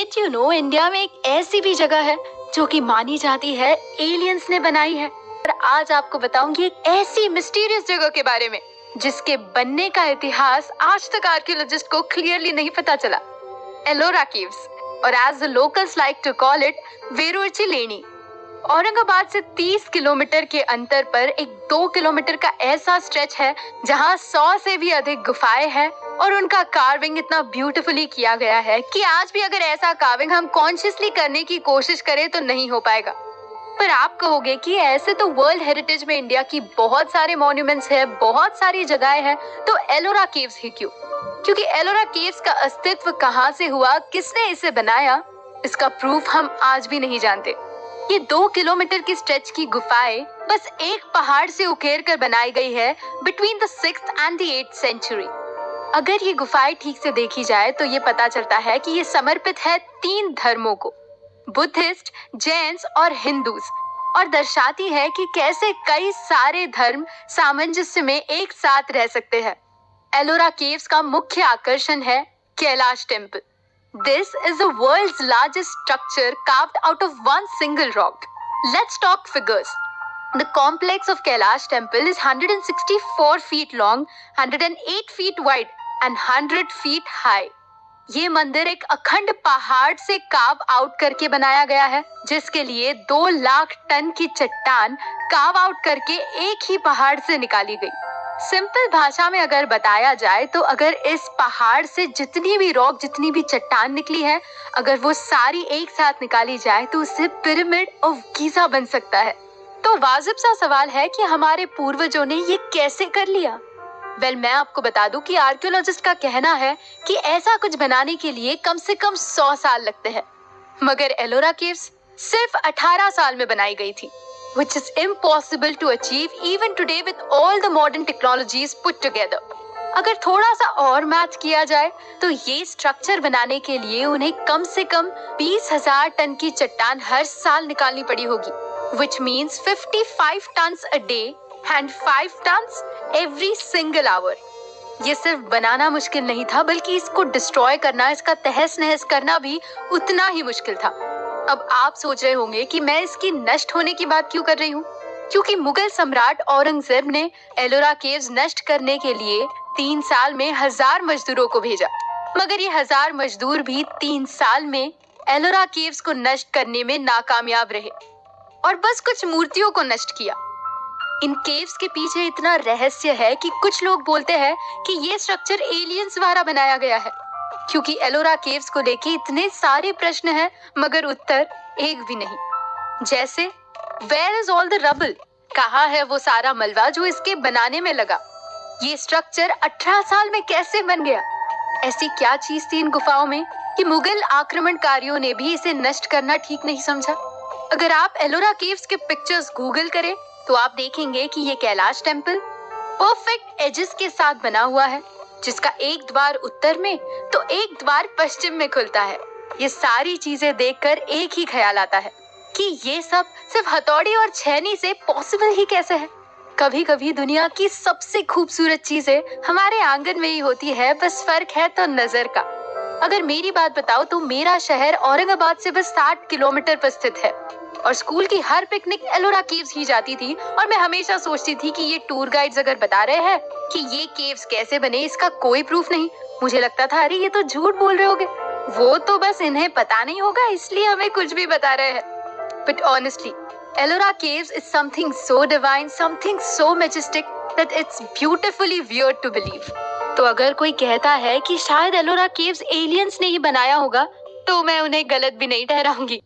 Did you know India में एक ऐसी भी जगह है जो कि मानी जाती है एलियंस ने बनाई है। और आज आपको बताऊंगी एक ऐसी मिस्टीरियस जगह के बारे में जिसके बनने का इतिहास आज तक आर्कियोलॉजिस्ट को क्लियरली नहीं पता चला। एलोरा केव्स, और as the locals like to call it, वेरुळची लेणी। औरंगाबाद से 30 किलोमीटर के अंतर पर एक 2 किलोमीटर का ऐसा स्ट्रेच है जहां 100 से भी अधिक गुफाएं हैं और उनका कार्विंग इतना ब्यूटीफुली किया गया है कि आज भी अगर ऐसा कार्विंग हम कॉन्शियसली करने की कोशिश करें तो नहीं हो पाएगा। पर आप कहोगे कि ऐसे तो वर्ल्ड हेरिटेज में इंडिया की बहुत सारे मॉन्यूमेंट्स है, बहुत सारी जगहें हैं, तो एलोरा केव्स ही क्यों? क्योंकि एलोरा केव्स का अस्तित्व कहां से हुआ, किसने इसे बनाया, इसका प्रूफ हम आज भी नहीं जानते। ये 2 किलोमीटर की स्ट्रेच की गुफाएं बस एक पहाड़ से उकेर कर बनाई गई है between the 6th and the 8th century. अगर ये गुफाएं ठीक से देखी जाए तो ये पता चलता है कि ये समर्पित है 3 धर्मों को, बुद्धिस्ट, जैन्स और हिंदूज, और दर्शाती है कि कैसे कई सारे धर्म सामंजस्य में एक साथ रह सकते हैं। एलोरा केव्स का मुख्य आकर्षण है Kailash temple. This is the world's largest structure carved out of one single rock. Let's talk figures. The complex of Kailash Temple is 164 feet long, 108 feet wide and 100 feet high. ये मंदिर एक अखंड पहाड़ से कार्व आउट करके बनाया गया है, जिसके लिए 2 लाख टन की चट्टान कार्व आउट करके एक ही पहाड़ से निकाली गई। सिंपल भाषा में अगर बताया जाए तो अगर इस पहाड़ से जितनी भी रॉक, जितनी भी चट्टान निकली है, अगर वो सारी एक साथ निकाली जाए तो उससे पिरामिड ऑफ गीजा बन सकता है। तो वाजिब सा सवाल है कि हमारे पूर्वजों ने ये कैसे कर लिया? मैं आपको बता दूं कि आर्कियोलॉजिस्ट का कहना है कि ऐसा कुछ बनाने के लिए कम से कम 100 साल लगते हैं, मगर एलोरा केव्स सिर्फ 18 साल में बनाई गई थी, which is impossible to achieve even today with all the modern technologies put together. अगर थोड़ा सा और मैथ किया जाए तो ये स्ट्रक्चर बनाने के लिए उन्हें कम से कम 20,000 टन की चट्टान हर साल निकालनी पड़ी होगी, which means 55 tons a day and 5 tons every single hour. ये सिर्फ बनाना मुश्किल नहीं था, बल्कि इसको डिस्ट्रॉय करना, इसका तहस नहस करना भी उतना ही मुश्किल था। अब आप सोच रहे होंगे कि मैं इसकी नष्ट होने की बात क्यों कर रही हूँ? क्योंकि मुगल सम्राट औरंगजेब ने एलोरा केव्स नष्ट करने के लिए 3 साल में 1000 मजदूरों को भेजा, मगर ये 1000 मजदूर भी 3 साल में एलोरा केव्स को नष्ट करने में नाकामयाब रहे और बस कुछ मूर्तियों को नष्ट किया। इन केव्स के पीछे इतना रहस्य है कि कुछ लोग बोलते हैं कि ये स्ट्रक्चर एलियंस द्वारा बनाया गया है। क्योंकि एलोरा केव्स को लेके इतने सारे प्रश्न हैं, मगर उत्तर एक भी नहीं। जैसे where is all the rubble? कहाँ है वो सारा मलबा जो इसके बनाने में लगा? ये स्ट्रक्चर 18 साल में कैसे बन गया? ऐसी क्या चीज थी इन गुफाओं में कि मुगल आक्रमणकारियों ने भी इसे नष्ट करना ठीक नहीं समझा? अगर आप एलोरा केव्स के पिक्चर्स गूगल करें तो आप देखेंगे कि ये कैलाश टेम्पल परफेक्ट एजेस के साथ बना हुआ है, जिसका एक द्वार उत्तर में तो एक द्वार पश्चिम में खुलता है। ये सारी चीजें देखकर एक ही ख्याल आता है कि ये सब सिर्फ हथौड़ी और छेनी से पॉसिबल ही कैसे है। कभी कभी दुनिया की सबसे खूबसूरत चीजें हमारे आंगन में ही होती है, बस फर्क है तो नजर का। अगर मेरी बात बताओ तो मेरा शहर औरंगाबाद से बस 60 किलोमीटर पर स्थित है और स्कूल की हर पिकनिक एलोरा केव्स ही जाती थी, और मैं हमेशा सोचती थी कि ये टूर गाइड्स अगर बता रहे हैं कि ये केव्स कैसे बने, इसका कोई प्रूफ नहीं। मुझे लगता था अरे ये तो झूठ बोल रहे होंगे, वो तो बस इन्हें पता नहीं होगा इसलिए हमें कुछ भी बता रहे हैं। But honestly Ellora caves is something so divine, something so majestic that it's beautifully weird to believe. तो अगर कोई कहता है कि शायद एलोरा केव्स एलियंस ने ही बनाया होगा तो मैं उन्हें गलत भी नहीं ठहराऊंगी।